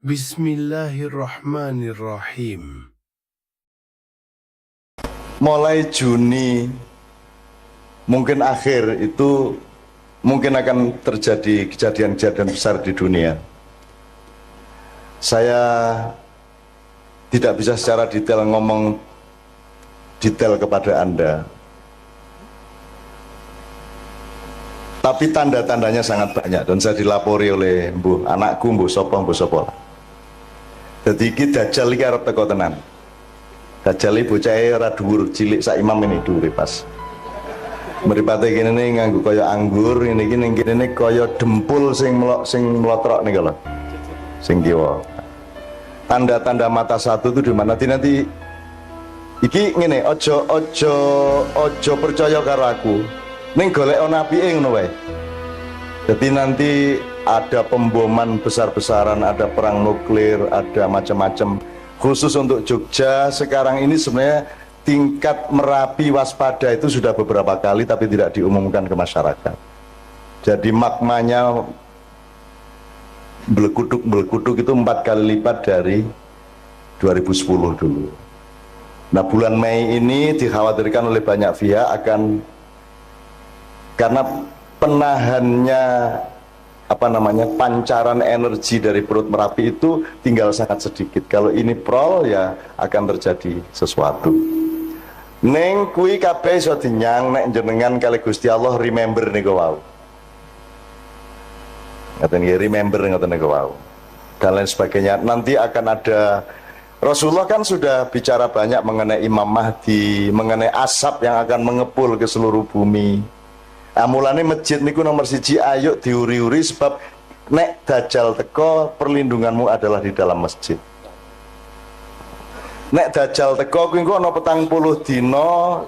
Bismillahirrahmanirrahim. Mulai Juni mungkin akhir itu mungkin akan terjadi kejadian-kejadian besar di dunia. Saya tidak bisa secara detail ngomong detail kepada Anda, tapi tanda-tandanya sangat banyak dan saya dilapori oleh anakku mbuh sapa. Jadi iki Dajjal iki arep teko tenan. Dajjal iki bocahe ora dhuwur, cilik sak imam ini dhuwure pas. Mripate kene nganggo kaya anggur, ngene iki ning kene kaya dempul sing mlotrok niku lho. Sing kiwa. Tanda-tanda mata satu itu di mana? Nanti iki ngene, ojo percaya karo aku. Ning golek apike ngono wae. Jadi nanti ada pemboman besar-besaran, ada perang nuklir, ada macam-macam. Khusus untuk Jogja sekarang ini sebenarnya tingkat Merapi waspada itu sudah beberapa kali tapi tidak diumumkan ke masyarakat. Jadi magmanya belekuduk itu 4 kali lipat dari 2010 dulu. Nah, bulan Mei ini dikhawatirkan oleh banyak pihak akan, karena penahannya pancaran energi dari perut Merapi itu tinggal sangat sedikit. Kalau ini prol ya akan terjadi sesuatu. Neng kui kabeh iso dinyang nek jenengan kali Gusti Allah remember niku wau. Ngaten nggih, remember ngoten niku wau. Dan lain sebagainya. Nanti akan ada, Rasulullah kan sudah bicara banyak mengenai Imam Mahdi, mengenai asap yang akan mengepul ke seluruh bumi. Mulane masjid niku nomor 1, ayo diuri-uri sebab nek Dajjal teko perlindunganmu adalah di dalam masjid. Nek Dajjal teko kuwi engko ana 40 dina,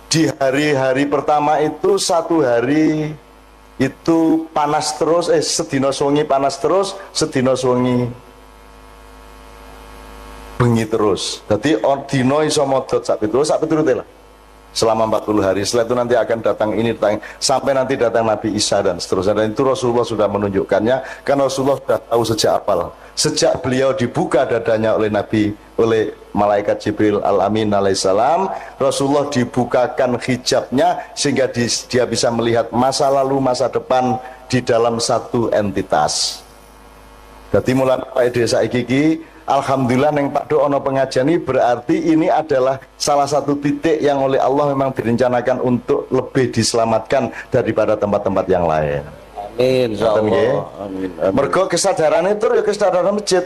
di hari-hari pertama itu 1 hari itu panas terus, sedina suwengi panas terus, sedina suwengi bengi terus. Dadi dina iso modot sak piturute lah. Selama 40 hari. Setelah itu nanti akan datang ini, sampai nanti datang Nabi Isa dan seterusnya. Dan itu Rasulullah sudah menunjukkannya, karena Rasulullah sudah tahu sejak awal. Sejak beliau dibuka dadanya oleh malaikat Jibril al-Amin alaihissalam, Rasulullah dibukakan hijabnya sehingga dia bisa melihat masa lalu, masa depan di dalam satu entitas. Jadi mulai desa iki, alhamdulillah neng Pak Do ono pengajian ini, berarti ini adalah salah satu titik yang oleh Allah memang direncanakan untuk lebih diselamatkan daripada tempat-tempat yang lain. Amin, insyaallah. Amin. Mergo kesadaran itu ya kesadaran masjid.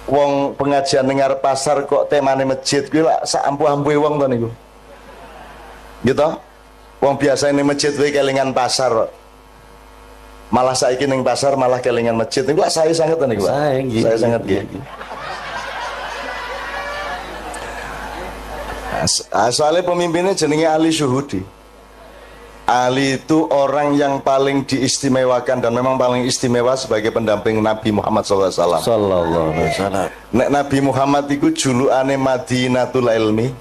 Wong pengajian dengar pasar kok temane masjid kuwi lak sak ampuh-ampuhe wong to niku. Gitu. Wong biasa ini masjid kuwi kelingan pasar. Malah saiki ning pasar malah kelingan masjid niku saya sangat niku. Saya sangat nggih. Soalnya pemimpinnya jenenge Ali Syuhudi. Ali itu orang yang paling diistimewakan dan memang paling istimewa sebagai pendamping Nabi Muhammad SAW. Sallallahu alaihi wasallam. Nek Nabi Muhammad itu julukane Madinatul Ilmi,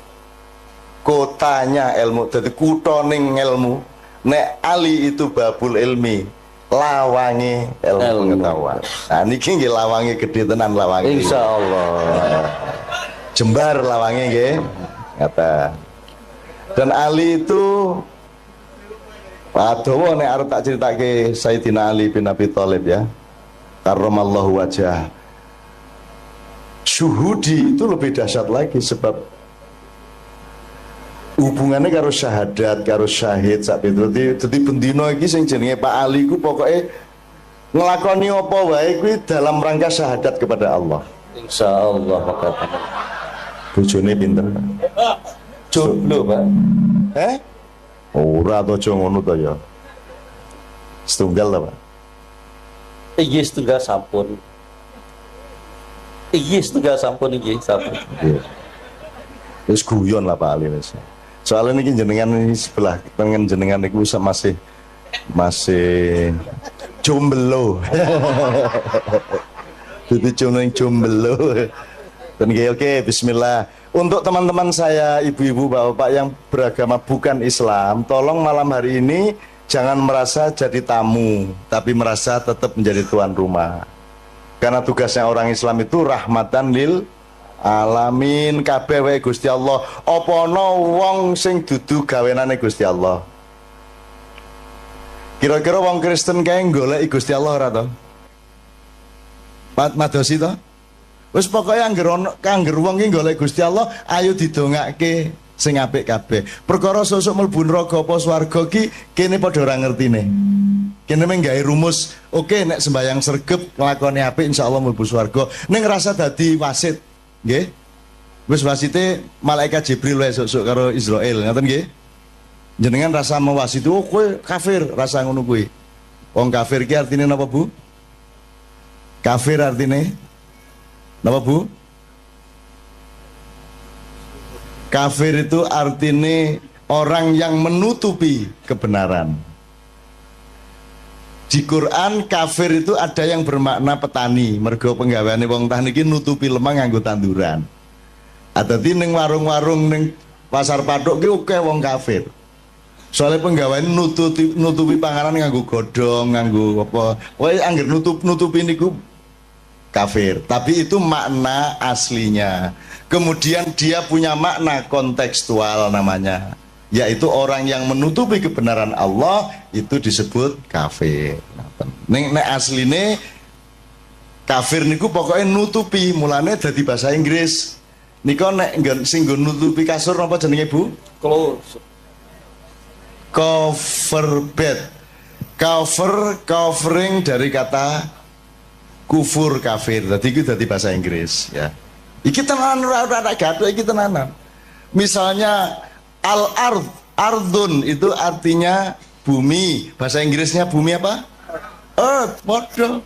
kotanya ilmu, jadi kutoning ilmu. Nek Ali itu Babul Ilmi, lawangi ilmu pengetahuan. Nah niki nggih lawangi gede tenan lawangi. Insyaallah. Jembar lawangi nggih. Kata. Dan Ali itu Adowo nek arep tak critake Sayyidina Ali bin Abi Thalib ya. Karramallahu wajah. Syuhudi itu lebih dahsyat lagi sebab hubungannya karo syahadat, karo syahid sak itu. Dadi bendina iki sing jenenge Pak Ali ku pokoke nglakoni apa wae kuwi dalam rangka syahadat kepada Allah. Insyaallah makatan. Bojone pinter. Jomblo, Pak. Ora to aja ngono to ya. Setunggal ta, Pak? Iya setunggal sampun. Iya setunggal sampun iki sampun. Wis guyon lah Pak Ali wis. Soalnya niki jenengan ini sebelah pengen jenengan niku masih jomblo. Jadi jomblo. Dan oke, bismillah. Untuk teman-teman saya, ibu-ibu, bapak-bapak yang beragama bukan Islam, tolong malam hari ini jangan merasa jadi tamu, tapi merasa tetap menjadi tuan rumah. Karena tugasnya orang Islam itu rahmatan lil alamin, kabeh wae Gusti Allah. Apa ana wong sing dudu gawenane Gusti Allah? Kira-kira wong Kristen kae golek Gusti Allah ora to? Madosi to? Wis pokoke angger wong ki golek Gusti Allah, ayo didongake sing apik kabeh. Perkara sesuk mlebu neraka apa swarga ki kene padha ora ngertine. Kene mung gawe rumus, oke nek sembayang sregep nglakoni apik insyaallah mlebu swarga. Ning ngrasa dadi wasit, nggih. Wis wasite malaikat Jibril wae sesuk karo Israil, ngoten nggih. Jenengan rasa mewasit, oh kowe kafir, rasa ngono kuwi. Wong kafir ki artine napa, Bu? Kafir artine napa, Bu? Kafir itu artinya orang yang menutupi kebenaran. Di Quran kafir itu ada yang bermakna petani, mergo penggaweane wong tani iki nutupi lemah nganggo tanduran. Adati ning warung-warung ning pasar pathuk ki akeh wong kafir. Soalnya penggaweane nutupi panganan nganggo godhong, nganggo apa. Pokoke angger nutupi niku kafir, tapi itu makna aslinya. Kemudian dia punya makna kontekstual namanya, yaitu orang yang menutupi kebenaran Allah itu disebut kafir. Nek asline kafir niku pokoknya nutupi, mulane dadi bahasa Inggris. Niko nek sing nutupi kasur apa jenenge, Bu? Cover bed. Covering dari kata kufur kafir. Tadi itu dari bahasa Inggris ya. Iki tenanan ora gaduh iki tenanan. Misalnya ardun itu artinya bumi. Bahasa Inggrisnya bumi apa? Earth. Podo.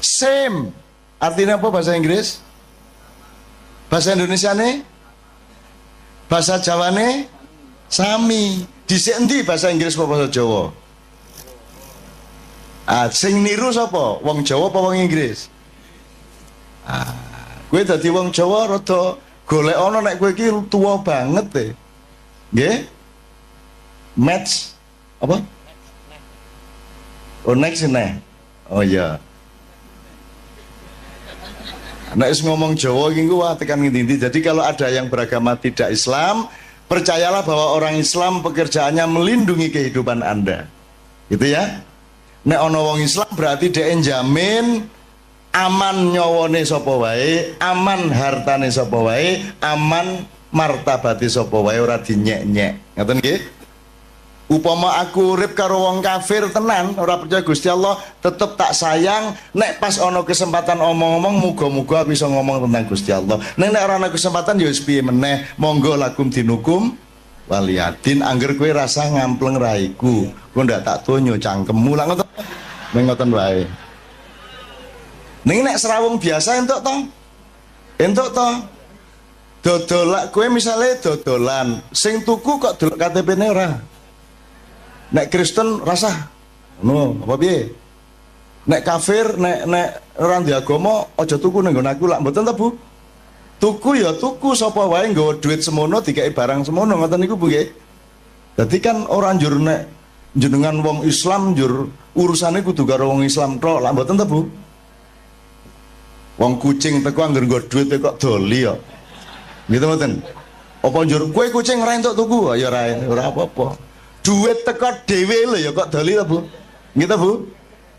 Same. Artinya apa bahasa Inggris? Bahasa Indonesia nih? Bahasa Jawa nih? Sami. Dhisik endi bahasa Inggris apa bahasa Jawa? Sing niru sapa? Wong Jawa apa wong Inggris? Kowe dadi wong Jawa rada golek ana nek kowe iki tuwa banget e. Nggih? Match apa? Oh next ini. Oh iya. Nek wis ngomong Jawa iki wah tekan ngendi-endi. Jadi kalau ada yang beragama tidak Islam, percayalah bahwa orang Islam pekerjaannya melindungi kehidupan Anda. Gitu ya. Nek ana wong Islam berarti dhek njamin aman nyawane sapa wae, aman hartane sapa wae, aman martabate sapa wae, ora dinyek-nyek. Ngoten nggih? Upama aku urip karo wong kafir tenan, ora percaya Gusti Allah, tetep tak sayang. Nek pas ana kesempatan omong-omong, muga-muga bisa ngomong tentang Gusti Allah. Nek ora ana kesempatan ya wis piye meneh, monggo lakum dinukum waliyadin. Angger kowe rasa ngampleng raiku, kowe ndak tak tonyo cangkemmu lah ngoten. Ngoten wae. Ning nek serawung biasa entuk to? Entuk to? Dodolak kowe misale dodolan, sing tuku kok delok KTP-ne ora. Nek Kristen rasa ngono, apa piye? Nek kafir, nek ora ndek agama aja tuku ning nggon aku lak mboten ta, Bu? Tuku ya tuku, sapa wae nggawa duit semono dikai barang semono, ngoten niku Bu nggih. Dadi kan ora njur nek jenengan wong Islam njur urusane kudu karo wong Islam tok, lak mboten ta, Bu? Wong kucing teko angger nggo duit kok doli ya. Gitu mboten. Apa njur kowe kucing ora entuk tuku? Ya ora apa-apa. Duit teko dhewe lho ya kok doli ta, Bu? Gitu, Bu?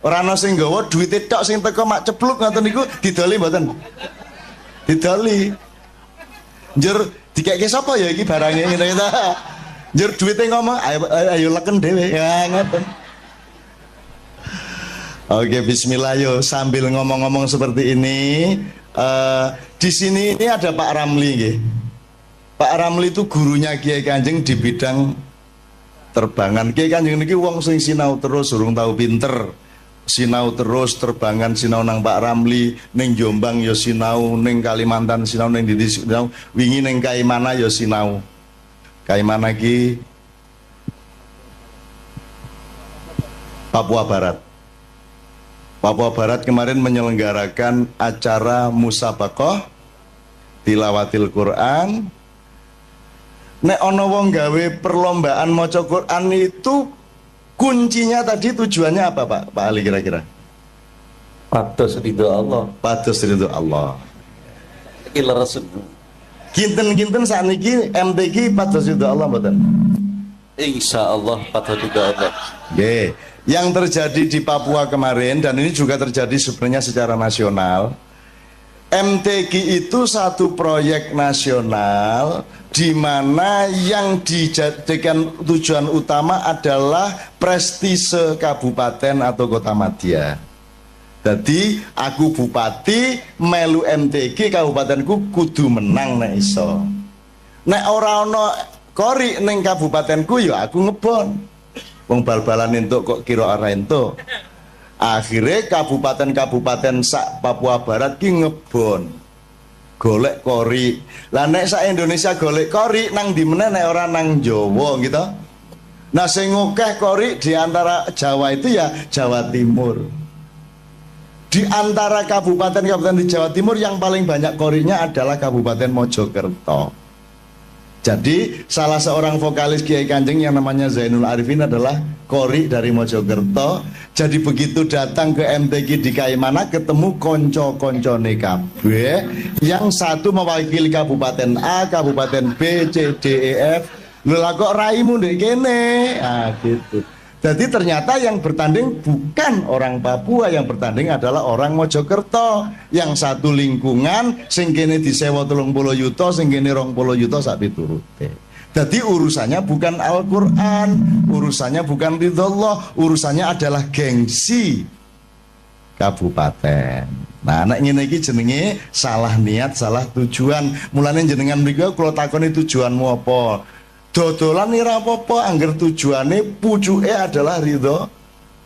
Ora ana sing nggawa duwite tok sing teko mak cepluk ngoten niku didoli mboten? Didoli. Njur dikeke sapa ya iki barange ngene ta. Njur duwite ngomong ayo leken dhewe. Ya ngoten. Oke, bismillah yo sambil ngomong-ngomong seperti ini, di sini ini ada Pak Ramli nggih. Pak Ramli itu gurunya Kiai Kanjeng di bidang terbangan. Kiai Kanjeng niki wong sing sinau terus urung tahu pinter. Sinau terus terbangan, sinau nang Pak Ramli, ning Jombang ya sinau, ning Kalimantan sinau, ning ndi sinau, wingi ning Kaimana ya sinau. Kaimana ki Papua Barat. Papua Barat kemarin menyelenggarakan acara musabaqah tilawatil Quran Nek ono wong gawe perlombaan maca Quran itu kuncinya tadi tujuannya apa Pak? Pak Ali kira-kira? Pados ridho Allah. Pados ridho Allah. Iki leres. Kinten-kinten sakniki MTQ pados ridho Allah mboten? Insya Allah pados ridho Allah. Nggih. Yang terjadi di Papua kemarin dan ini juga terjadi sebenarnya secara nasional. MTQ itu satu proyek nasional di mana yang dijadikan tujuan utama adalah prestise kabupaten atau kota madya. Jadi aku bupati melu MTQ kabupatenku kudu menang nek iso. Nek ora ana kori ning kabupatenku ya aku ngebon. Wong bal-balan entuk kok kira ora entuk. Akhirnya kabupaten-kabupaten sak Papua Barat ki ngebon. Golek kori. Lah nek sak Indonesia golek kori nang di meneh nek ora nang Jawa gitu. Nah sing akeh kori di antara Jawa itu ya Jawa Timur. Di antara kabupaten-kabupaten di Jawa Timur yang paling banyak korinya adalah Kabupaten Mojokerto. Jadi salah seorang vokalis Kiai Kanjeng yang namanya Zainul Arifin adalah kori dari Mojokerto. Jadi begitu datang ke MTQ di Kaimana ketemu konco-koncone kabeh, yang satu mewakili Kabupaten A, Kabupaten B, C, D, E, F. Lha kok raimu ndek kene? Ah gitu. Jadi ternyata yang bertanding bukan orang Papua, yang bertanding adalah orang Mojokerto. Yang satu lingkungan, sing kene disewa 30 yuta, sing kene 20 yuta sak piturute. Jadi urusannya bukan Al-Quran, urusannya bukan ridhollah, urusannya adalah gengsi kabupaten. Nah, anak ngene iki jenenge salah niat, salah tujuan. Mulane jenengan mriki kula takoni tujuanmu apa? Dodolan ora apa-apa angger tujuane pucuke adalah ridho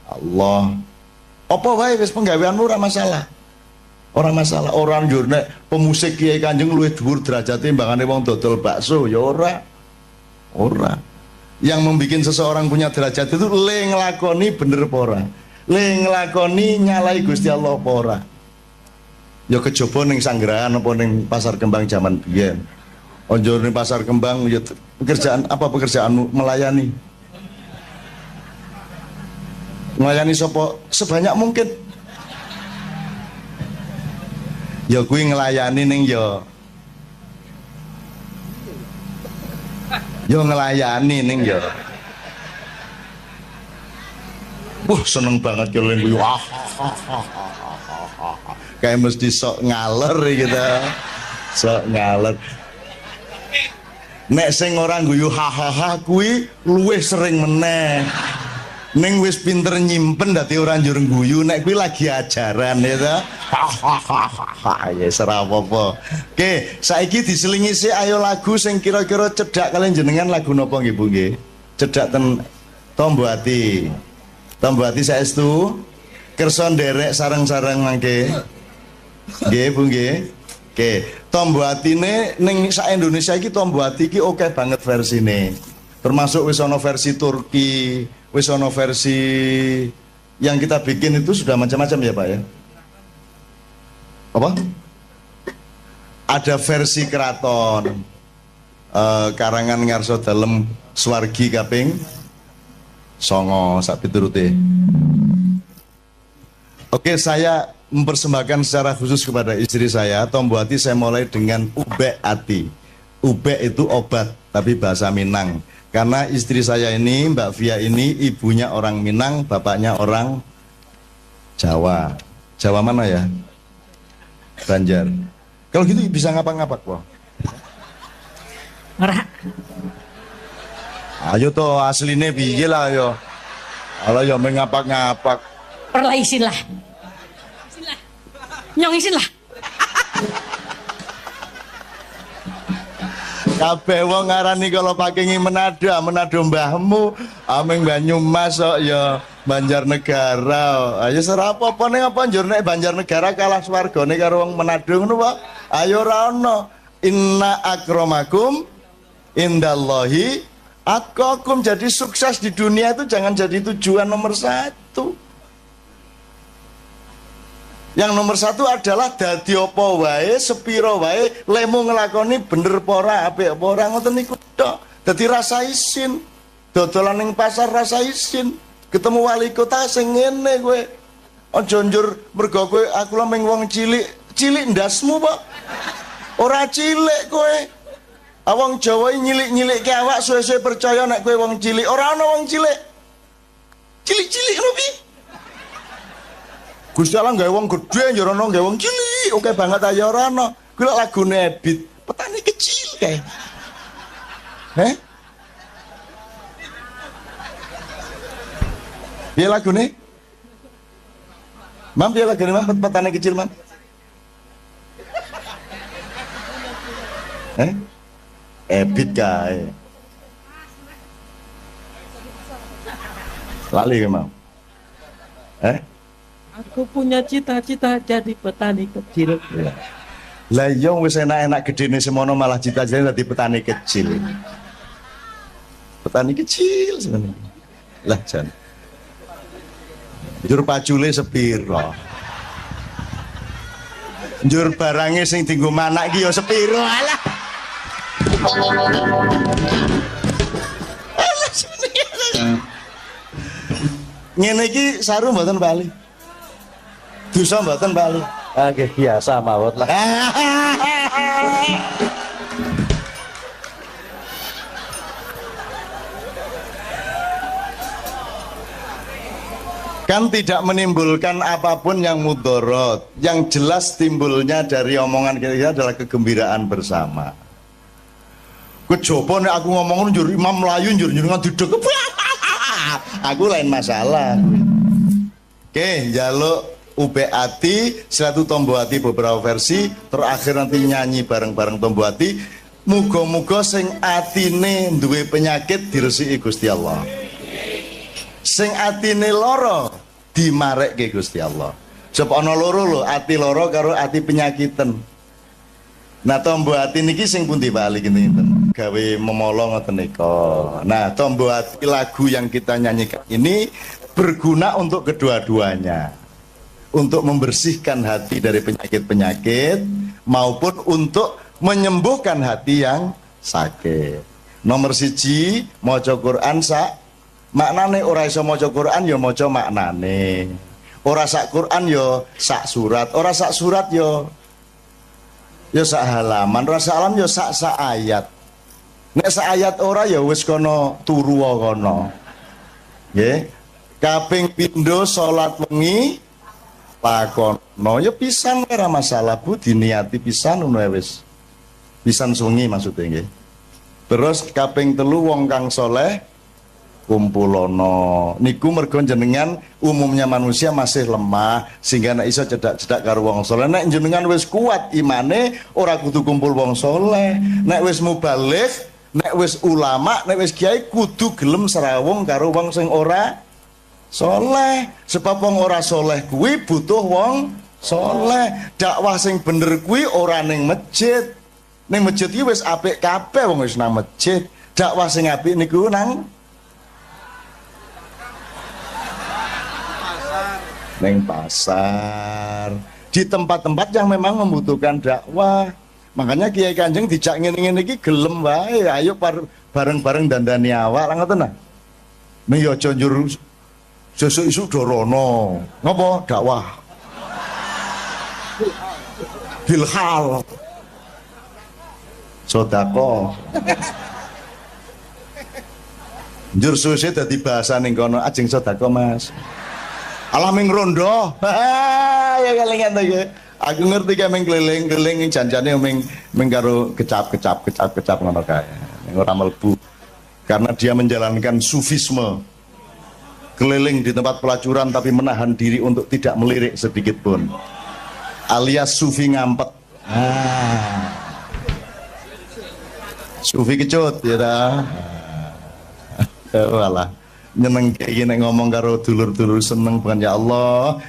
Allah. Apa wae wis penggaweanmu ora masalah. Ora masalah. Orang njur nek pemusik Kiai Kanjeng luwih dhuwur derajate timbangane wong dodol bakso ya ora. Ora. Yang membuat seseorang punya derajat itu le nglakoni bener apa ora. Le nglakoni nyalai Gusti Allah apa ora. Ya kejaba ning Sanggerahan apa ning Pasar Kembang zaman biyen. Onjor ning Pasar Kembang ya pekerjaan apa pekerjaanmu? Melayani. Melayani sapa sebanyak mungkin. Ya kuwi ngelayani ning ya ngelayani ning ya. Seneng banget kalau guyu. Kayak mesti sok ngaler gitu. Sok ngaler. Nek sing ora guyu hahaha kuwi luwih sering meneh. Ning wis pinter nyimpen dadi ora njur guyu nek kuwi lagi ajaran ya ta. Ya ora apa-apa. Oke, saiki diselingi sik ayo lagu sing kira-kira cedhak kalian jenengan lagu napa nggih Bu nggih? Cedhak ten Tombo Ati. Tombo Ati saestu kersa nderek sareng-sareng mangke. Nggih Bu nggih. Oke, Tombo Atine ning sak Indonesia iki Tombo Ati iki oke banget versine. Termasuk wis ana versi Turki, wis ana versi yang kita bikin itu sudah macam-macam ya Pak ya. Apa? Ada versi keraton karangan Ngarso Dalem Swargi kaping 9 sak piturute. Oke, saya mempersembahkan secara khusus kepada istri saya Tombo Ati. Saya mulai dengan Ubek Ati. Ubek itu obat tapi bahasa Minang. Karena istri saya ini Mbak Via ini ibunya orang Minang, bapaknya orang Jawa. Jawa mana ya? Banjar. Kalau gitu bisa ngapak-ngapak kok. Ora. Ayo toh asline piye lah yo. Ala yo mengapak-ngapak. Perlah isin lah. Nyong isin lah. Kabeh wong ngarani kalau pakengi Manado mbahmu, ameng Banyumas kok ya Banjarnegara. Ayo ora apa-apa ning apa njur nek Banjarnegara kalah swargane karo wong Manado ngono Pak. Ayo ora ono. Inna akramakum indallahi atqakum. Jadi sukses di dunia itu jangan jadi tujuan nomor 1. Yang nomor satu adalah dadi apa wae, sepiro wae, lemu ngelakoni bener pora, apik apa ora ngoten niku tok. Dadi rasa isin. Dodolan ning pasar rasa isin. Ketemu wali kota sing ngene kowe. Aja njur mergo kowe aku lho ming wong cilik. Cilik ndasmu, Pak. Ora cilik kowe. Wong Jawa nyilik-nyilikke awak suwe-suwe percaya nek kowe wong cilik. Ora ana wong cilik. Cilik-cilik lho piye? Gusti Allah gawe wong gedhe ya ana gawe wong cilik. Oke banget aja ora ana. Kuwi lagune Ebit, petani kecil kae. Piye lagune? Mam piye lagune Mam petani kecil Mam? Ebit kae. Lali ke Mam? Aku punya cita-cita jadi petani kecil. Lah iya wis enak-enak gedene semono malah cita-citane dadi petani kecil. Petani kecil sebenarnya. Lah jan. Njur pacule sepiro? Njur barange sing dienggo manak iki ya sepiro? Alah. Ngene iki saru mboten bali. Dosa mboten bali. Nggih biasa mawon lah. Kan tidak menimbulkan apapun yang mudorot. Yang jelas timbulnya dari omongan kita adalah kegembiraan bersama. Kejopo nek aku ngomong njur imam melayu njur ngaduduk. Aku lain masalah. Oke, njaluk UBAti, satu Tombo Ati beberapa versi, terakhir nanti nyanyi bareng-bareng Tombo Ati. Muga-muga sing atine duwe penyakit diresiki Gusti Allah. Sing atine loro dimarekke Gusti Allah. Sebab ana loro lho, ati loro karo ati penyakiten. Nah, Tombo Ati niki sing pundi bali kinten gawe memolo ngoten nika. Nah, Tombo Ati lagu yang kita nyanyikan ini berguna untuk kedua-duanya. Untuk membersihkan hati dari penyakit-penyakit maupun untuk menyembuhkan hati yang sakit. Nomor siji, maca Quran sak maknane, ora iso maca Quran ya maca maknane. Ora sak Quran ya sak surat, ora sak surat ya sak halaman, ora sak halaman ya sak ayat. Nek sak ayat ora ya wis kono turu kono. Nggih. Kaping pindho salat wengi lakono ya pisan ora masalah Bu, diniati pisan ngono wis. Pisan sungi maksudnya nggih. Terus kaping telu wong kang soleh kumpulono. Niku mergo jenengan umumnya manusia masih lemah sehingga nek iso cedak-cedak karo wong soleh. Nek jenengan wis kuat imane ora kudu kumpul wong soleh. Nek wis mubaligh, nek wis ulama, nek wis kiai kudu gelem serawung karo wong sing ora soleh. Sebab wong ora soleh kuwi butuh wong soleh. Dakwah sing bener kuwi ora ning masjid. Ning masjid iki wis apik kabeh wong wis nang masjid. Dakwah sing apik niku nang pasar, di tempat-tempat yang memang membutuhkan dakwah. Makanya Kiai Kanjeng dijak ngene-ngene iki gelem wae, ayo bareng-bareng dandani awak lah ngoten nah. Ning yo aja njur sesuk isuk dorono. Napa dakwah? Bilhal. Sodako. Njur suwe dadi bahasa ning kono, ajeng sodako Mas. Alaming rondo, ya kelingan lagi. Aku ngerti kayak mengkeliling janjane mengkaro kecap ngono kae. Ora mlebu. Karena dia menjalankan sufisme. Keliling di tempat pelacuran tapi menahan diri untuk tidak melirik sedikit pun. Alias sufi ngampet. Sufi kecut ya dah. Walah. Nyeneng kayak gini ngomong karo dulur-dulur seneng banget ya Allah.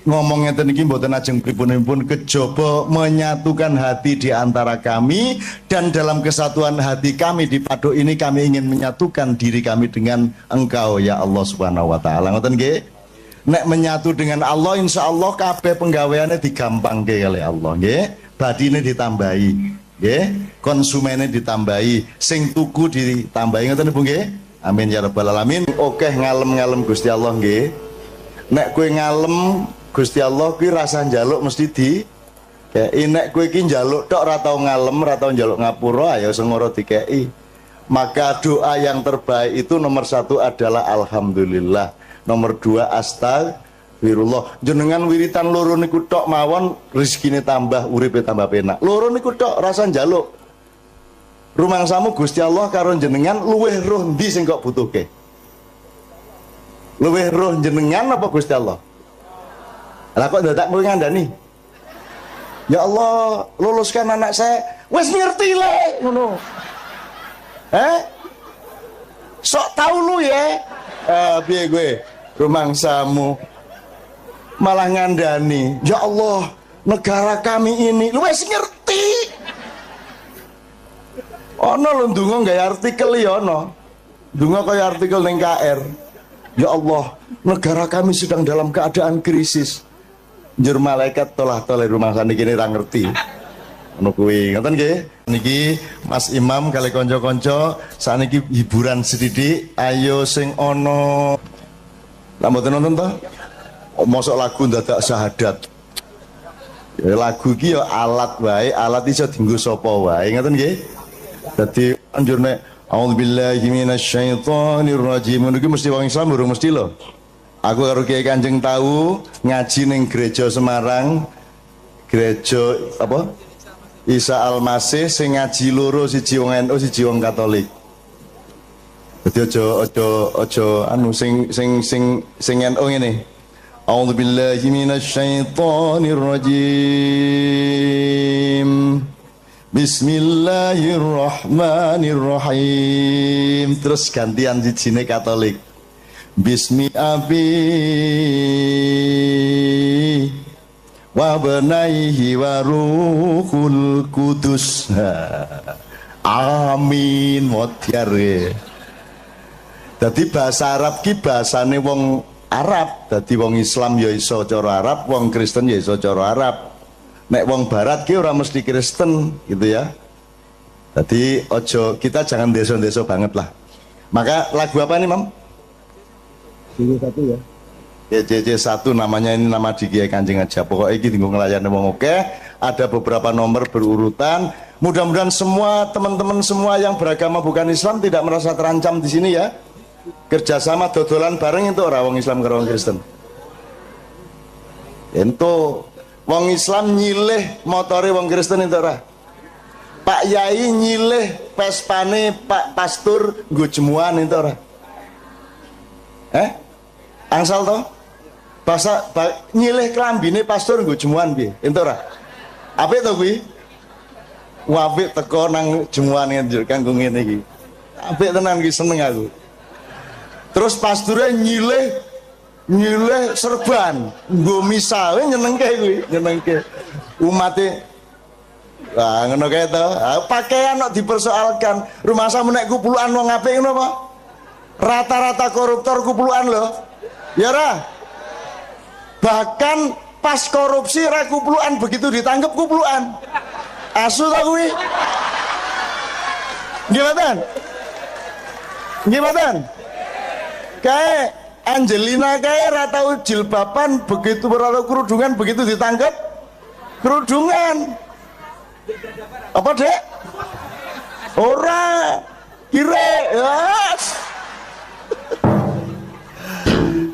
Ngomongnya tadi mboten ajeng pripun-pripun kejaba menyatukan hati di antara kami, dan dalam kesatuan hati kami di Paduk ini kami ingin menyatukan diri kami dengan Engkau ya Allah Subhanahu wa taala. Ngoten nggih. nek menyatu dengan Allah insya Allah kabeh penggaweannya digampangke oleh Allah nggih, badine ditambahi nggih, konsumennya ditambahi, sing tuku ditambahi, ngoten Bu nggih. Amin ya rabbal alamin. Oke ngalem-ngalem Gusti Allah nggih. Nek kowe ngalem Gusti Allah kuwi rasa njaluk mesti di kei. Nek kowe iki njaluk tok ora tau ngalem, ora tau njaluk ngapura, ya sengoro dikei. Maka doa yang terbaik itu nomor 1 adalah alhamdulillah, nomor 2 astagfirullah. Jenengan wiritan loro niku tok mawon rezekine tambah, uripe tambah penak. Loro niku tok rasa njaluk. Rumangsamu Gusti Allah karo jenengan luweh roh ndi sing kok butuhke? Luweh roh jenengan apa Gusti Allah? Lah kok dadak kowe ngandani? Ya Allah, luluskan anak saya. Wes ngerti le ngono. Sok tahu lu ya. Piye gue? Rumangsamu malah ngandani. Ya Allah, negara kami ini lu wes ngerti. Ono lho ndonga gawe artikel ya ono. Ndonga kaya artikel ning KR. Ya Allah, negara kami sedang dalam keadaan krisis. Njur malaikat tolah-toleh rumah saniki ra ngerti. Ono kuwi, ngoten nggih. Niki Mas Imam kali kanca-kanca sakniki hiburan sithik. Ayo sing ono. Lah mboten nonton to? Mosok lagu dadak syahadat. Ya lagu iki ya alat wae, alat iso dienggo sapa wae, ngoten nggih. Dadi anjur nek auzubillahi minasyaitonir rajim niku mesti wong Islam urung mesti lho. Aku karo Kiai Kanjeng tahu ngaji ning gereja Semarang, gereja apa? Isa Al-Masih sing ngaji loro, siji wong NU, siji wong Katolik. Dadi aja anu sing NU ngene. A'udzubillahi minasyaitonir rajim. Bismillahirrahmanirrahim. Terus gantian sijine Katolik. Bismi abi wa benaihi wa ruhul kudus. Amin modyare. Dadi bahasa Arab ki bahasane wong Arab, dadi wong Islam ya iso cara Arab, wong Kristen ya iso cara Arab. Nek wong barat ki ora mesti Kristen gitu ya. Jadi ojo, kita jangan deso-deso banget lah. Maka lagu apa nih Mam? JJ1 ya. Ya JJ1 namanya, ini nama di Kiai Kanjeng aja. Pokoknya ini tinggal ngelayan wong oke. Ada beberapa nomor berurutan. Mudah-mudahan semua teman-teman semua yang beragama bukan Islam tidak merasa terancam di sini ya. Kerjasama dodolan bareng itu orang wong Islam karo wong Kristen. Ento wong Islam nyilih motore wong Kristen itu ora. Pak Yai nyilih pespane Pak Pastur nggo jemuan itu ora. Angsal to? Nyilih klambine pastor nggo jemuan piye? Ento ora. Apik to kuwi? Apik teko nang jemuan kanggo ngene iki. Apik tenan iki, seneng aku. Terus pasture nyilih serban nggo misale nyenengke kuwi, nyenengke umate. Wah, ngono kae to. Pakaian kok dipersoalkan. Rumah sama nek kupulukan wong apik ngono apa? Rata-rata koruptor kupulukan lho. Ya ora? Bahkan pas korupsi ra kupulukan, begitu ditangkep kupulukan. Asu ta kuwi? Gimana? Gimana? Kayak Angelina kayak ratau jilbaban, begitu berlalu kerudungan, begitu ditangkap kerudungan. Apa dek? Ora kira yes.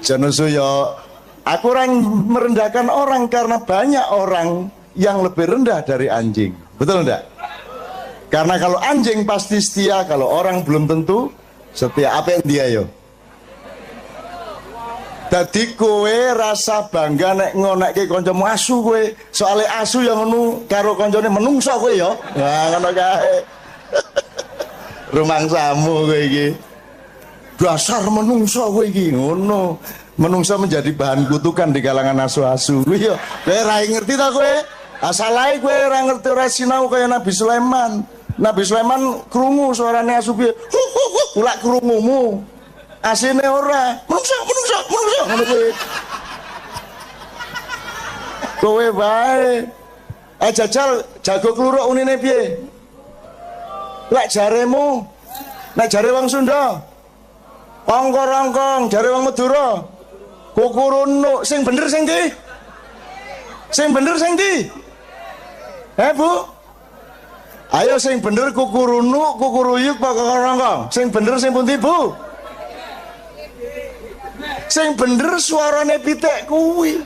Janusuyo, aku orang merendahkan orang karena banyak orang yang lebih rendah dari anjing. Betul enggak? Karena kalau anjing pasti setia, kalau orang belum tentu setia. Apa yang dia yo? Dadi kowe rasa bangga nek ngonekke kancamu asu kowe. Soale asu yang ngono karo kancane menungso kowe ya. Nah ngono kae. Rumangsamu kowe iki. Dasar menungso kowe iki ngono. Menungso menjadi bahan kutukan di kalangan asu-asu. Kowe ya kowe ra ngerti ta kowe? Asal ae kowe ora ngerti, ora sinau kaya Nabi Sulaiman. Nabi Sulaiman krungu suarane asu piye? Ulak krungumu. Asine ora menungso ngono kuwi. Kowe bae. Jajal jago kluruk unine piye? Lek jaremu, nek jare wong Sunda. Ongkor-ongkong jare wong Madura. Kukurunuk sing bener sing ndi? Sing bener sing ndi? Bu? Ayo sing bener kukurunuk, kukuruyuk apa ongkor-ongkong? Sing bener sing pundi, Bu? Sing bener suarane pitik kuwi.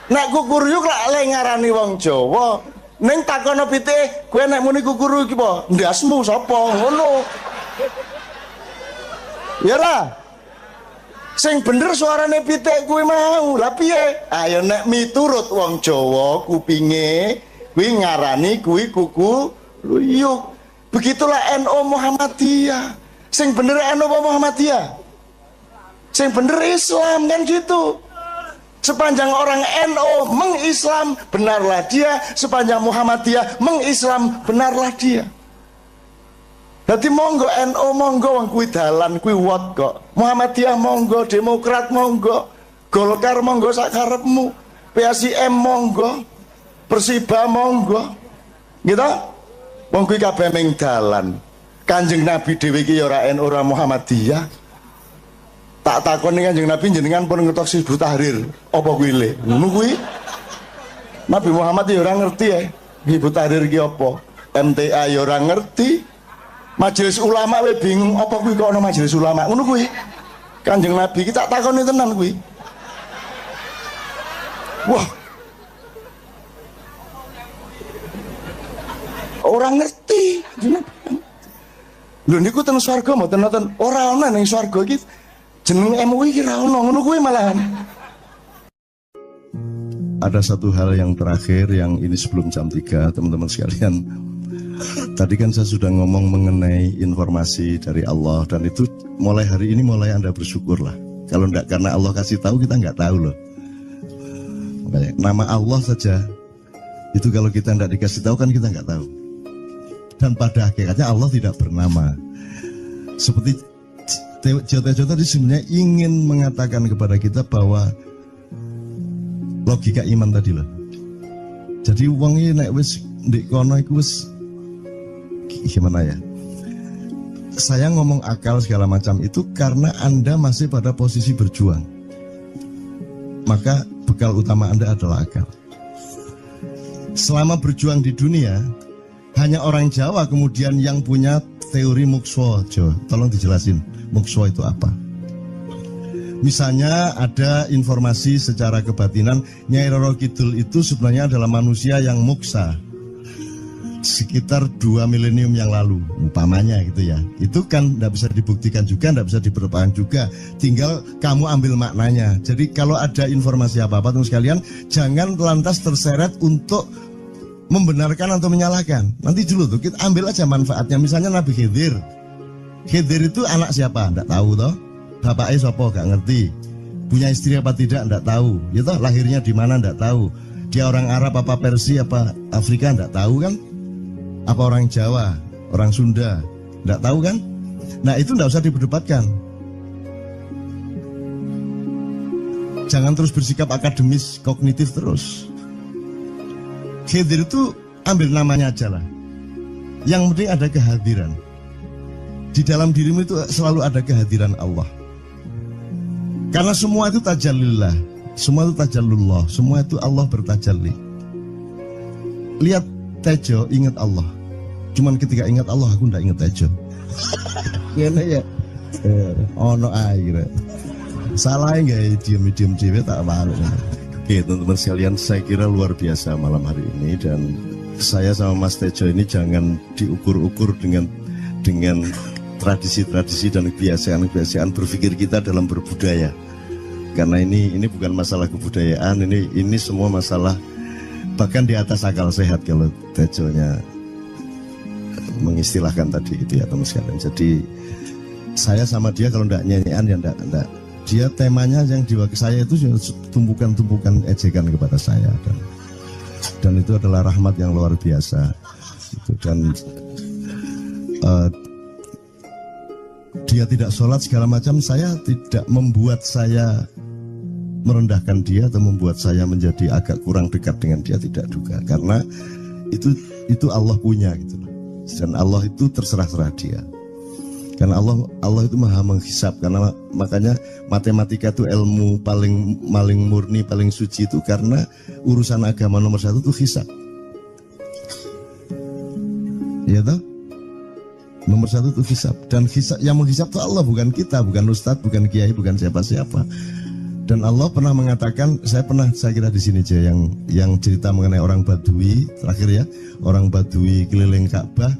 Nek kukuruyuk lek ngarani wong Jawa, ning takono pitik, kowe nek muni kukuruyuk iki apa? Ndasmu sapa? Ngono. Ya ra? Sing bener suarane pitik kuwi mau. Lah piye? Ayo nek miturut wong Jawa kupinge kuwi ngarani kuwi kukuruyuk. Begitulah NU Muhammadiyah. Sing bener NU Muhammadiyah. Sing bener Islam kan gitu. Sepanjang orang NU mengislam, benarlah dia. Sepanjang Muhammadiyah mengislam, benarlah dia. Berarti monggo NU monggo wong kuwi dalan kuwi wot kok. Muhammadiyah monggo, Demokrat monggo, Golkar monggo sak karepmu, PSIM monggo, Persiba monggo. Gitu? Wong kuwi kabeh ming dalan. Kanjeng Nabi dhewe iki ya ora NU ora Muhammadiyah. Tak takoni Kanjeng Nabi jenengan pun ngetok Hizbut Tahrir. Apa kuwi le? Ngono kuwi. Nabi Muhammad ya ora ngerti ya. Hizbut Tahrir iki apa? MTA ya ora ngerti. Majelis ulama we bingung apa kuwi kok ana majelis ulama ngono kuwi. Kanjeng Nabi iki tak takoni tenan kuwi. Wah. Orang ngerti. Lho niku ten swarga mboten nonton ora ana ning swarga iki jeneng MUI iki ra ono ngono kuwi malahan. Ada satu hal yang terakhir yang ini sebelum jam 3 teman-teman sekalian. Tadi kan saya sudah ngomong mengenai informasi dari Allah dan itu mulai hari ini mulai Anda bersyukur lah. Kalau enggak karena Allah kasih tahu kita enggak tahu loh. Makanya nama Allah saja itu kalau kita enggak dikasih tahu kan kita enggak tahu. Dan pada akhirnya Allah tidak bernama. Seperti Jotejo tadi sebenarnya ingin mengatakan kepada kita bahwa logika iman tadi loh. Jadi wong iki nek wis ndek kono iku wis gimana ya? Saya ngomong akal segala macam itu karena Anda masih pada posisi berjuang. Maka bekal utama Anda adalah akal. Selama berjuang di dunia, hanya orang Jawa kemudian yang punya teori mukswa. Jo, tolong dijelasin, mukswa itu apa? Misalnya ada informasi secara kebatinan Nyai Roro Kidul itu sebenarnya adalah manusia yang muksa sekitar 2 milenium yang lalu, umpamanya gitu ya. Itu kan tidak bisa dibuktikan juga, tidak bisa diperpanjang juga. Tinggal kamu ambil maknanya. Jadi kalau ada informasi apa-apa teman sekalian, jangan lantas terseret untuk membenarkan atau menyalahkan. Nanti dulu tuh kita ambil aja manfaatnya. Misalnya Nabi Khidir. Khidir itu anak siapa? Tidak tahu toh. Bapaknya siapa? Gak ngerti. Punya istri apa tidak? Tidak tahu. Ya toh, lahirnya di mana? Tidak tahu. Dia orang Arab apa Persia apa Afrika? Tidak tahu kan? Apa orang Jawa, orang Sunda, tidak tahu kan? Nah itu tidak usah diperdebatkan. Jangan terus bersikap akademis, kognitif terus. Khidir itu ambil namanya aja lah. Yang penting ada kehadiran. Di dalam dirimu itu selalu ada kehadiran Allah. Karena semua itu tajallillah, semua itu tajallullah, semua itu Allah bertajalli. Lihat Tejo ingat Allah. Cuman ketika ingat Allah aku ndak ingat Tejo. Gini ya. Ono air. Salah enggak diam-diam cewek tak malu. Oke teman-teman sekalian, saya kira luar biasa malam hari ini dan saya sama Mas Tejo ini jangan diukur-ukur dengan tradisi-tradisi dan kebiasaan-kebiasaan berpikir kita dalam berbudaya. Karena ini bukan masalah kebudayaan, ini semua masalah bahkan di atas akal sehat kalau Tejonya mengistilahkan tadi itu ya teman sekalian. Jadi saya sama dia kalau enggak nyanyian ya enggak. Dia temanya yang diwakili saya itu tumpukan-tumpukan ejekan kepada saya dan itu adalah rahmat yang luar biasa. Dan dia tidak sholat segala macam, saya tidak membuat saya merendahkan dia atau membuat saya menjadi agak kurang dekat dengan dia, tidak juga, karena itu Allah punya gitu loh. Dan Allah itu terserah-serah dia. Karena Allah itu maha menghisab, karena makanya matematika itu ilmu paling murni, paling suci itu karena urusan agama nomor satu itu hisab. Iya toh? Nomor satu itu hisab, dan hisab, yang menghisab itu Allah, bukan kita, bukan ustadz, bukan kiai, bukan siapa-siapa. Dan Allah pernah mengatakan, saya kira di sini aja yang cerita mengenai orang Badui terakhir ya, orang Badui keliling Ka'bah.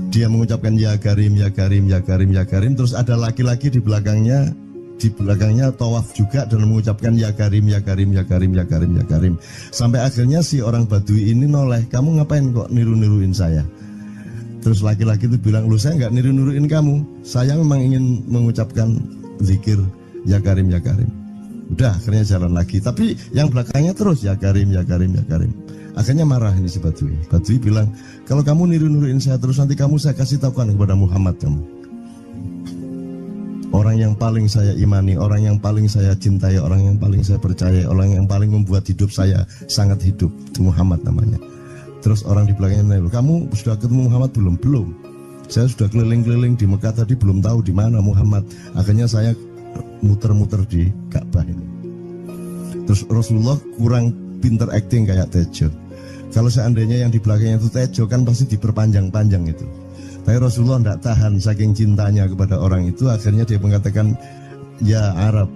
Dia mengucapkan ya Karim, ya Karim, ya Karim, ya Karim. Terus ada laki-laki di belakangnya tawaf juga dan mengucapkan ya Karim, ya Karim, ya Karim, ya Karim, ya Karim. Sampai akhirnya si orang Badui ini noleh, kamu ngapain kok niru-niruin saya? Terus laki-laki itu bilang, lu saya nggak niru-niruin kamu, saya memang ingin mengucapkan zikir ya Karim, ya Karim. Udah akhirnya jalan lagi, tapi yang belakangnya terus ya Karim, ya Karim, ya Karim. Akhirnya marah ini si Badui. Badui bilang, kalau kamu niru-niruin saya terus, nanti saya kasih tahukan kepada Muhammad kamu. Orang yang paling saya imani, orang yang paling saya cintai, orang yang paling saya percaya, orang yang paling membuat hidup saya sangat hidup, itu Muhammad namanya. Terus orang di belakangnya nanya, kamu sudah ketemu Muhammad belum? Belum. Saya sudah keliling-keliling di Mekah tadi, belum tahu di mana Muhammad. Akhirnya saya muter-muter di Ka'bah ini. Terus Rasulullah kurang pinter acting kayak Tejo. Kalau seandainya yang di belakangnya itu Tejo kan pasti diperpanjang-panjang itu. Tapi Rasulullah tidak tahan saking cintanya kepada orang itu, akhirnya dia mengatakan, ya Arab,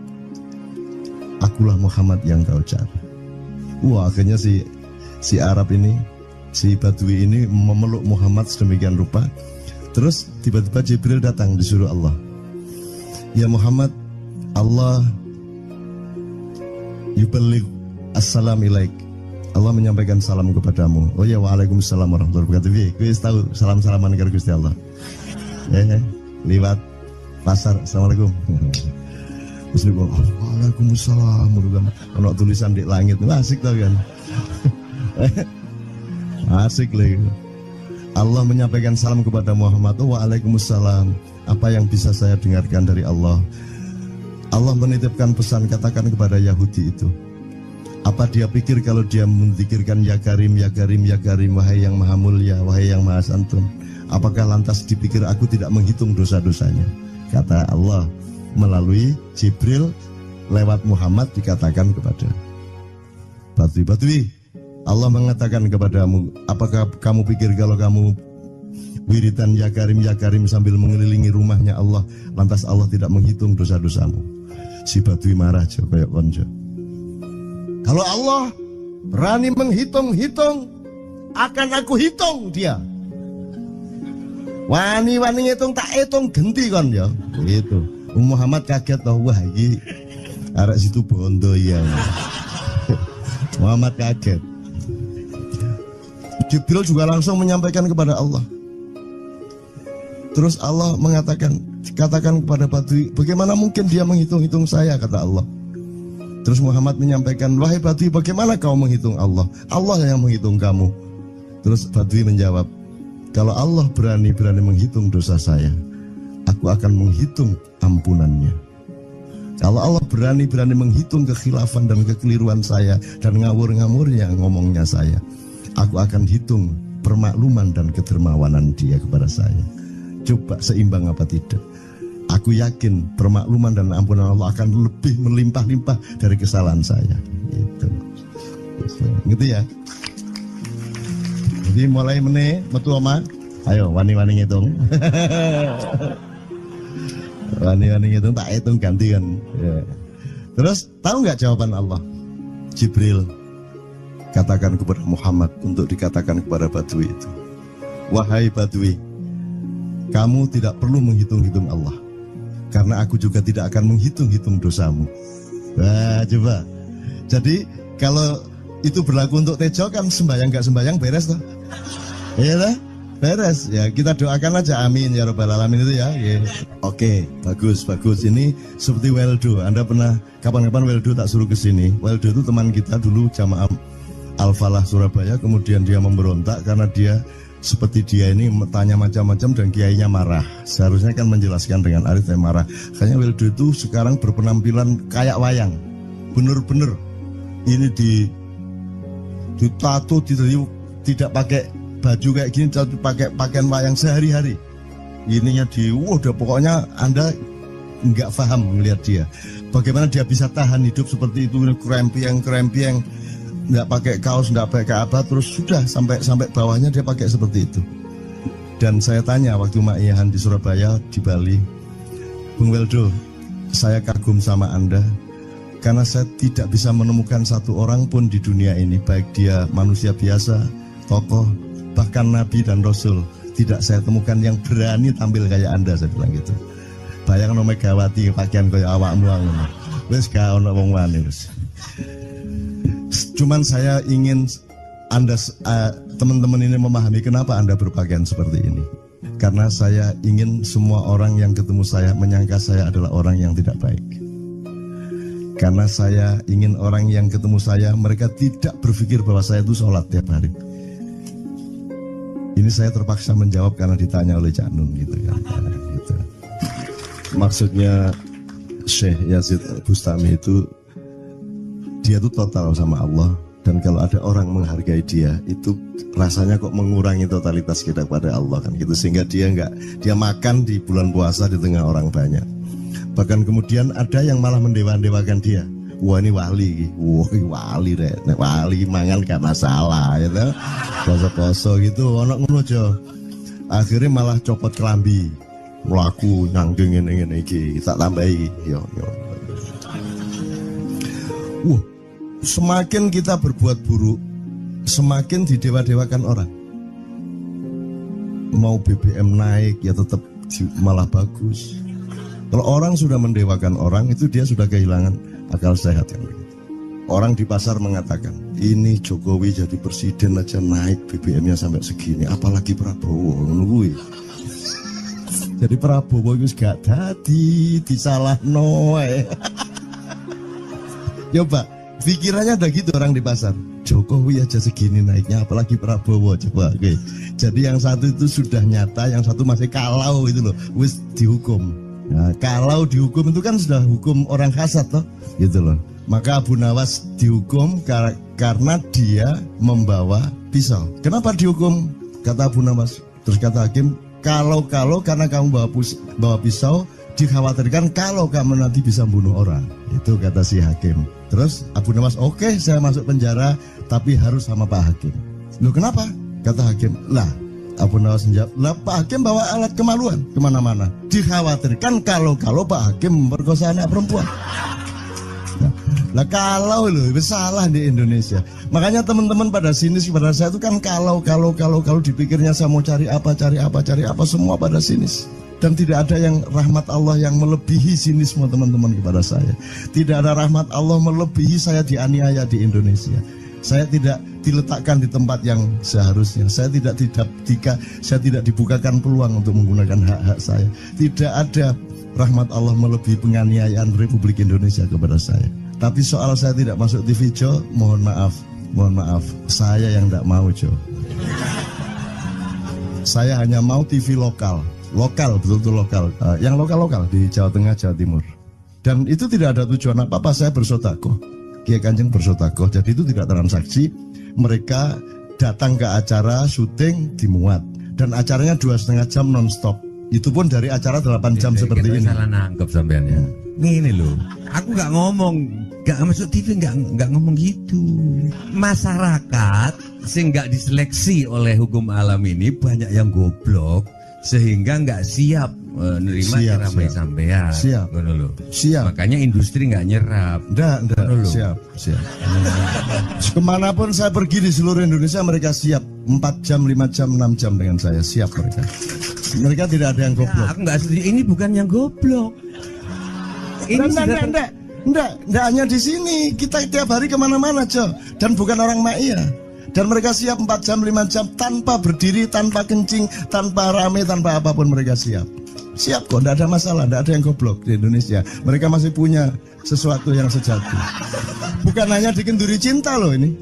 akulah Muhammad yang kau cari. Wah, akhirnya si Arab ini, si Badui ini memeluk Muhammad sedemikian rupa. Terus tiba-tiba Jibril datang disuruh Allah. Ya Muhammad, Allah yuballigh assalam ilaik. Allah menyampaikan salam kepadamu. Oh ya, waalaikumsalam warahmatullahi wabarakatuh. Gue tahu salam-salaman karo Gusti Allah. Liwat pasar, assalamualaikum. Terus dia bilang, waalaikumsalam. Ono tulisan di langit, asik tau kan? Asik lagi. Allah menyampaikan salam kepada Muhammad. Oh, waalaikumsalam. Apa yang bisa saya dengarkan dari Allah? Allah menitipkan pesan, katakan kepada Yahudi itu. Apa dia pikir kalau dia menzikirkan ya Karim, ya Karim, ya Karim, wahai yang maha mulia, wahai yang maha santun, apakah lantas dipikir aku tidak menghitung dosa-dosanya? Kata Allah melalui Jibril lewat Muhammad dikatakan kepada Badui, Allah mengatakan kepadamu, apakah kamu pikir kalau kamu wiridan ya Karim sambil mengelilingi rumahnya Allah, lantas Allah tidak menghitung dosa-dosamu? Si Badui marah jo kayak konjo. Kalau Allah berani menghitung-hitung, akan aku hitung dia. Wani-wani hitung tak hitung genti kon ya. Gitu. Muhammad kaget toh, wah iki arek situ bondo ya. Muhammad kaget. Jibril juga langsung menyampaikan kepada Allah. Terus Allah mengatakan, katakan kepada Badui, bagaimana mungkin dia menghitung-hitung saya, kata Allah. Terus Muhammad menyampaikan, wahai Badui, bagaimana kau menghitung Allah? Allah yang menghitung kamu. Terus Badui menjawab, kalau Allah berani menghitung dosa saya, aku akan menghitung ampunannya. Kalau Allah berani menghitung kekhilafan dan kekeliruan saya dan ngawur-ngawurnya ngomongnya saya, aku akan hitung permakluman dan kedermawanan dia kepada saya. Coba seimbang apa tidak? Aku yakin permakluman dan ampunan Allah akan lebih melimpah-limpah dari kesalahan saya. Gitu ya. Jadi mulai metu oma. Ayo wani-wani ngitung. Wani-wani ngitung tak hitung gantian. Ya. Terus tahu nggak jawaban Allah? Jibril katakan kepada Muhammad untuk dikatakan kepada Badui itu. Wahai Badui, kamu tidak perlu menghitung-hitung Allah. Karena aku juga tidak akan menghitung-hitung dosamu. Wah, coba. Jadi kalau itu berlaku untuk Tejo kan sembahyang gak sembahyang beres toh? Iya lah, beres. Ya kita doakan aja, amin ya robbal alamin itu ya. Oke, bagus. Ini seperti Weldo. Anda pernah kapan-kapan Weldo tak suruh ke sini. Weldo itu teman kita dulu jamaah Al-Falah Surabaya. Kemudian dia memberontak karena dia seperti dia ini tanya macam-macam dan kiainya marah. Seharusnya kan menjelaskan dengan arif yang marah. Kayaknya Wildo itu sekarang berpenampilan kayak wayang. Bener-bener ini ditato, tidak pakai baju kayak gini, tapi pakai pakaian wayang sehari-hari. Ininya udah pokoknya Anda nggak paham melihat dia. Bagaimana dia bisa tahan hidup seperti itu, krempieng, nggak pakai kaos, nggak pakai apa, terus sudah sampai bawahnya dia pakai seperti itu. Dan saya tanya waktu Ma'iyahan di Surabaya, di Bali, Bung Weldo, saya kagum sama Anda karena saya tidak bisa menemukan satu orang pun di dunia ini, baik dia manusia biasa, tokoh, bahkan Nabi dan Rasul, tidak saya temukan yang berani tampil kayak Anda, saya bilang gitu. Bayang no Megawati pakaian kayak awakmu ngono. Wis gak ono wong wani wis. Cuman saya ingin Anda teman-teman ini memahami kenapa Anda berpakaian seperti ini. Karena saya ingin semua orang yang ketemu saya menyangka saya adalah orang yang tidak baik. Karena saya ingin orang yang ketemu saya mereka tidak berpikir bahwa saya itu sholat tiap hari. Ini saya terpaksa menjawab karena ditanya oleh Cak Nun gitu kan. Gitu. Maksudnya Syekh Yazid Bustami itu dia itu total sama Allah, dan kalau ada orang menghargai dia itu rasanya kok mengurangi totalitas kita kepada Allah kan gitu, sehingga dia makan di bulan puasa di tengah orang banyak. Bahkan kemudian ada yang malah mendewa-dewakan dia. Wah ini wali, wali deh, wali mangan gak masalah gitu, poso-poso gitu, ono ngono aja. Akhirnya malah copot kelambi, melaku nyanggeng ngene iki, tak tambahi, yo. Semakin kita berbuat buruk, semakin didewa-dewakan orang. Mau BBM naik ya tetap malah bagus. Kalau orang sudah mendewakan orang, itu dia sudah kehilangan akal sehat yang begitu. Orang di pasar mengatakan, ini Jokowi jadi presiden aja naik BBM-nya sampai segini, apalagi Prabowo nungguin. Jadi Prabowo itu gak tadi disalah noe. Coba pikirannya ada gitu orang di pasar. Jokowi aja segini naiknya, apalagi Prabowo coba. Oke. Jadi yang satu itu sudah nyata, yang satu masih kalau itu loh, wis dihukum. Nah, kalau dihukum itu kan sudah hukum orang kasat loh, gitu loh. Maka Abu Nawas dihukum karena dia membawa pisau. Kenapa dihukum? Kata Abu Nawas. Terus kata hakim, kalau karena kamu bawa pisau, dikhawatirkan kalau kamu nanti bisa bunuh orang. Itu kata si hakim. Terus Abu Nawas, oke, saya masuk penjara, tapi harus sama Pak Hakim. Loh kenapa? Kata hakim, lah Abu Nawas menjawab, lah Pak Hakim bawa alat kemaluan kemana-mana. Dikhawatirkan kalau Pak Hakim memperkosa anak perempuan. Lah kalau loh, salah di Indonesia. Makanya teman-teman pada sinis pada saya itu kan kalau dipikirnya saya mau cari apa, semua pada sinis. Dan tidak ada yang rahmat Allah yang melebihi sinisme teman-teman kepada saya. Tidak ada rahmat Allah melebihi saya dianiaya di Indonesia. Saya tidak diletakkan di tempat yang seharusnya. Saya tidak dibukakan peluang untuk menggunakan hak-hak saya. Tidak ada rahmat Allah melebihi penganiayaan Republik Indonesia kepada saya. Tapi soal saya tidak masuk TV Jo, mohon maaf, saya yang tidak mau Jo. Saya hanya mau TV lokal, betul-betul lokal, yang lokal di Jawa Tengah, Jawa Timur. Dan itu tidak ada tujuan apa-apa, saya bersodakoh. Kiai Kanjeng bersodakoh, jadi itu tidak transaksi. Mereka datang ke acara syuting dimuat, dan acaranya 2,5 jam non-stop. Itu pun dari acara 8 jam seperti ini. Salah nangkep sampean ya. Ini loh, aku nggak ngomong, nggak masuk TV, nggak ngomong gitu. Masyarakat sing nggak diseleksi oleh hukum alam ini banyak yang goblok sehingga nggak siap menerima ceramah sampean. Siap. Makanya industri nggak nyerap. Nggak. Siap. Kemanapun saya pergi di seluruh Indonesia mereka siap. 4 jam, 5 jam, 6 jam dengan saya siap mereka. Mereka tidak ada yang goblok. Aku nggak setuju. Ini bukan yang goblok. Ini enggak hanya di sini. Kita tiap hari kemana-mana, Jo. Dan bukan orang Ma'iyah. Dan mereka siap 4 jam, 5 jam tanpa berdiri, tanpa kencing, tanpa rame, tanpa apapun mereka siap. Siap kok, tidak ada masalah, tidak ada yang goblok di Indonesia. Mereka masih punya sesuatu yang sejati. Bukan hanya dikenduri cinta loh ini.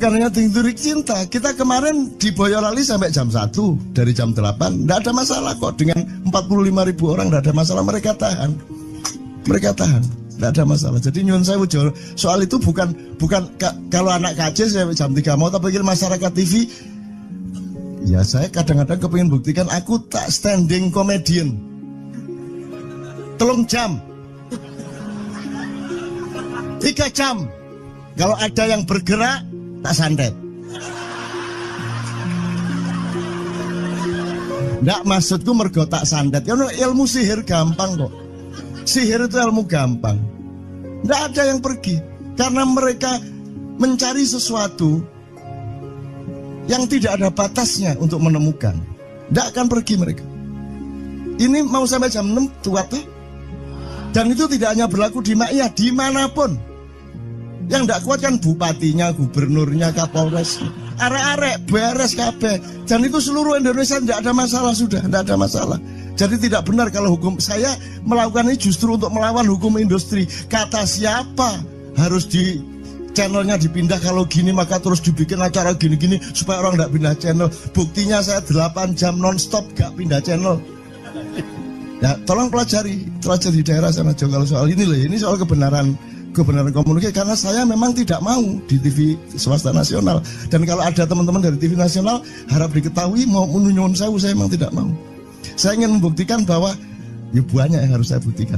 bukan hanya tinggi cinta. Kita kemarin di Boyolali sampai jam 1, dari jam 8, tidak ada masalah kok. Dengan 45.000 orang tidak ada masalah, mereka tahan, tidak ada masalah. Jadi nyuwun sewu soal itu bukan kalau anak KJ sampai jam 3 mau tak pikir masyarakat TV. Ya saya kadang-kadang kepingin buktikan aku tak standing comedian 3 jam 3 jam. Kalau ada yang bergerak tak santet. Nggak, maksudku mergo tak santet. Karena ilmu sihir gampang kok. Sihir itu ilmu gampang. Nggak ada yang pergi karena mereka mencari sesuatu yang tidak ada batasnya untuk menemukan. Nggak akan pergi mereka. Ini mau sampai jam 6 tuat tuh. Dan itu tidak hanya berlaku di Maia, dimanapun. Yang tidak kuat kan bupatinya, gubernurnya, kapolres, arek-arek beres kabeh. Dan itu seluruh Indonesia tidak ada masalah sudah, tidak ada masalah. Jadi tidak benar kalau hukum saya melakukan ini justru untuk melawan hukum industri. Kata siapa harus di channelnya dipindah, kalau gini maka terus dibikin acara gini-gini supaya orang tidak pindah channel. Buktinya saya 8 jam non-stop gak pindah channel. Ya tolong pelajari di daerah sana juga soal ini loh. Ini soal kebenaran komunikasi, karena saya memang tidak mau di TV swasta nasional. Dan kalau ada teman-teman dari TV nasional harap diketahui mau menyunyun saya memang tidak mau. Saya ingin membuktikan bahwa ya banyak yang harus saya buktikan.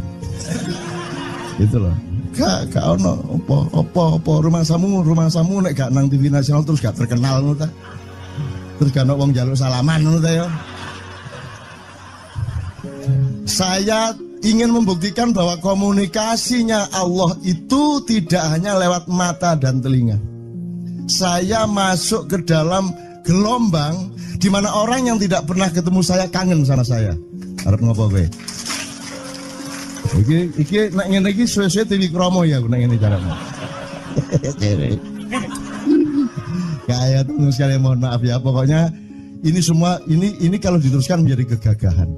Gitu loh. Gak ono opo rumah samu nek gak nang TV nasional terus gak terkenal ngono ta. Terus gak ono wong njaluk salaman ngono ta ya. Saya ingin membuktikan bahwa komunikasinya Allah itu tidak hanya lewat mata dan telinga. Saya masuk ke dalam gelombang di mana orang yang tidak pernah ketemu saya kangen sama saya. Harap ngopo kowe? Iki nek ngene iki suwe-suwe TV Kromo ya nek ngene carane. Kayak terus sekali mohon maaf ya, pokoknya ini semua ini kalau diteruskan menjadi kegagahan.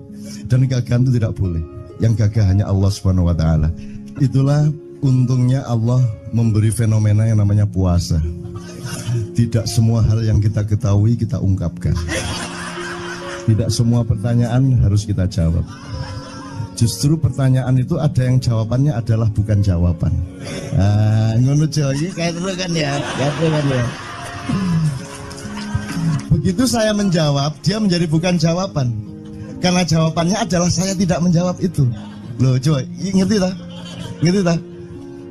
Dan kegagahan itu tidak boleh. Yang gagah hanya Allah Subhanahu wa taala. Itulah untungnya Allah memberi fenomena yang namanya puasa. Tidak semua hal yang kita ketahui kita ungkapkan. Tidak semua pertanyaan harus kita jawab. Justru pertanyaan itu ada yang jawabannya adalah bukan jawaban. Ngono iki kayak terus kan ya. Begitu saya menjawab, dia menjadi bukan jawaban. Karena jawabannya adalah saya tidak menjawab itu. Loh coy, ngerti tak?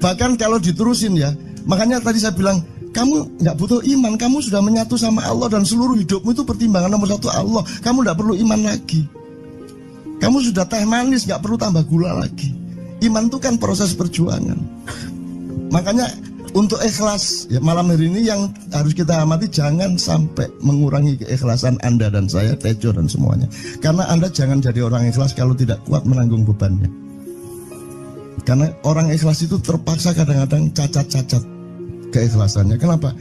Bahkan kalau diterusin ya, makanya tadi saya bilang, kamu nggak butuh iman, kamu sudah menyatu sama Allah dan seluruh hidupmu itu pertimbangan nomor 1 Allah. Kamu nggak perlu iman lagi. Kamu sudah teh manis, nggak perlu tambah gula lagi. Iman itu kan proses perjuangan. Makanya untuk ikhlas ya, malam hari ini yang harus kita amati, jangan sampai mengurangi keikhlasan Anda dan saya, Tejo dan semuanya. Karena Anda jangan jadi orang ikhlas kalau tidak kuat menanggung bebannya. Karena orang ikhlas itu terpaksa kadang-kadang cacat-cacat keikhlasannya. Kenapa?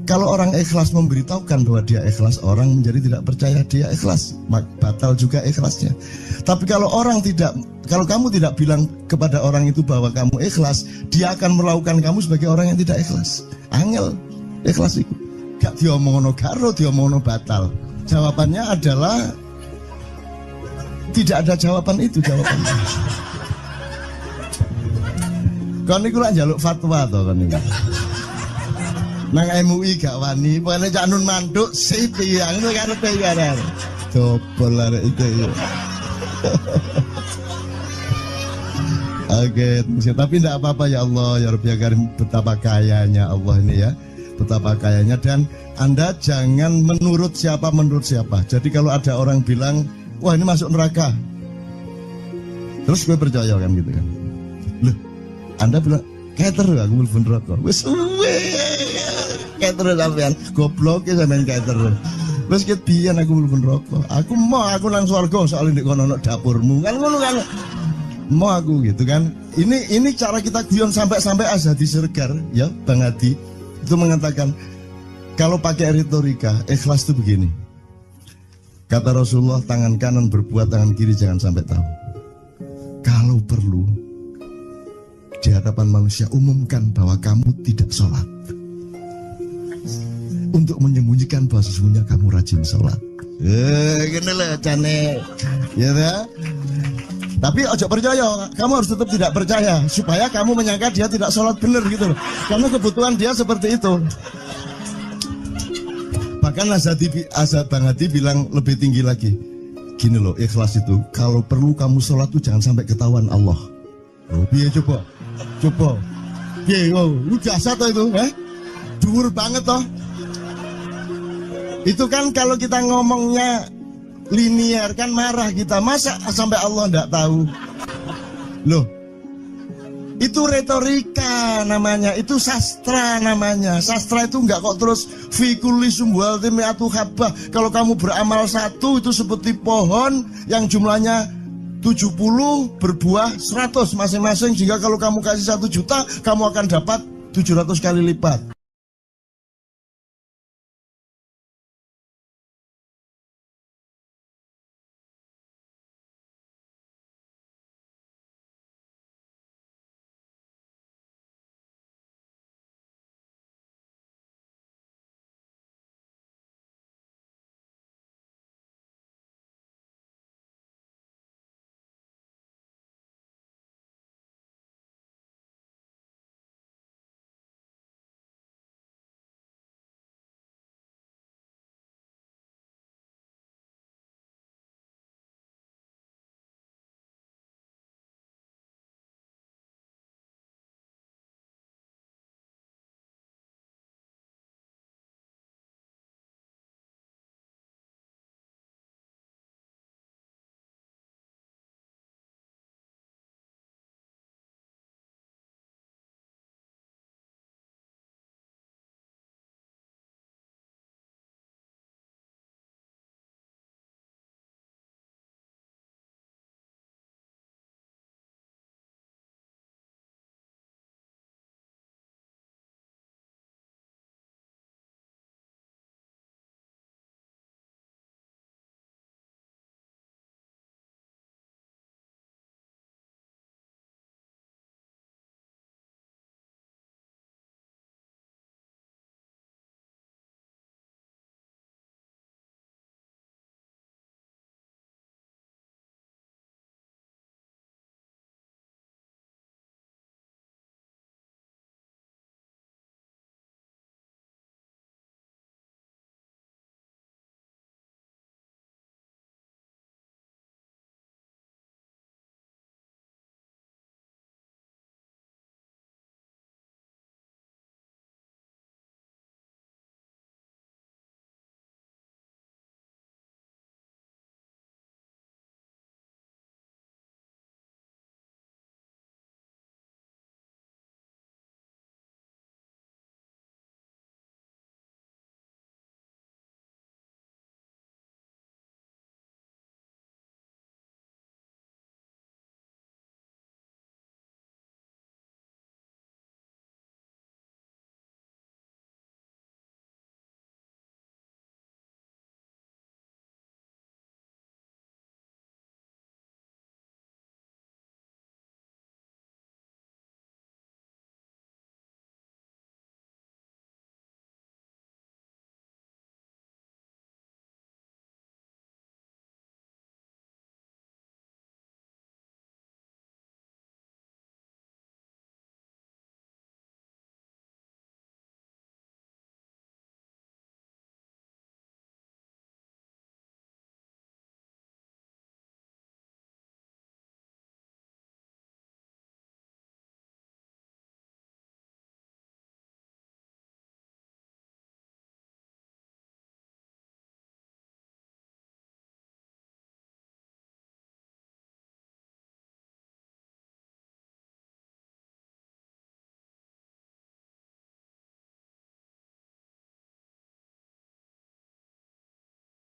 Kalau orang ikhlas memberitahukan bahwa dia ikhlas, orang menjadi tidak percaya dia ikhlas, batal juga ikhlasnya. Tapi kalau kamu tidak bilang kepada orang itu bahwa kamu ikhlas, dia akan melakukan kamu sebagai orang yang tidak ikhlas. Angel ikhlas itu. Gak diomongno karo, diomongno batal. Jawabannya adalah tidak ada jawaban itu jawabannya. Kon niku lak njaluk fatwa to kon niku. Nang MUI gak wani, pokoknya Cak Nun mantuk sip ya, ngono karepe ya. Dobol arek itu ya. Oke, tapi tidak apa-apa ya Allah, ya Rabbi ya Karim, betapa kayanya Allah ini ya. Betapa kayanya, dan Anda jangan menurut siapa. Jadi kalau ada orang bilang, wah ini masuk neraka, terus gue percaya kan gitu kan. Loh, Anda bilang, keter aku mlebu neraka. Wis keter sampean, goblok ya sampean keter. Wis ket biyen aku mlebu neraka. Aku nang swarga soal ndek kono dapurmu. Kan ngono kan. Mau aku gitu kan. Ini cara kita guyon sampai Azhadi Siregar ya, Bang Hadi itu mengatakan kalau pakai retorika ikhlas itu begini. Kata Rasulullah, tangan kanan berbuat, tangan kiri jangan sampai tahu. Kalau perlu di hadapan manusia umumkan bahwa kamu tidak sholat. untuk menyembunyikan bahwa sesungguhnya kamu rajin sholat. Gini lah cane, ya kan? Tapi ojo percaya, kamu harus tetap tidak percaya supaya kamu menyangka dia tidak sholat benar gitu loh. Karena kebutuhan dia seperti itu. Bahkan Azad Bang Hadi bilang lebih tinggi lagi. Gini loh, ikhlas itu kalau perlu kamu sholat tuh jangan sampai ketahuan Allah. Oh, biar coba. Biar, lu jasa toh itu, Dhuwur banget toh. Itu kan kalau kita ngomongnya linear kan marah kita, masa sampai Allah enggak tahu. Loh, itu retorika namanya, itu sastra namanya. Sastra itu enggak kok terus fi kulli sumbuhatin mi'atu habbah. Kalau kamu beramal satu itu seperti pohon yang jumlahnya 70 berbuah 100 masing-masing. Jika kalau kamu kasih 1 juta, kamu akan dapat 700 kali lipat.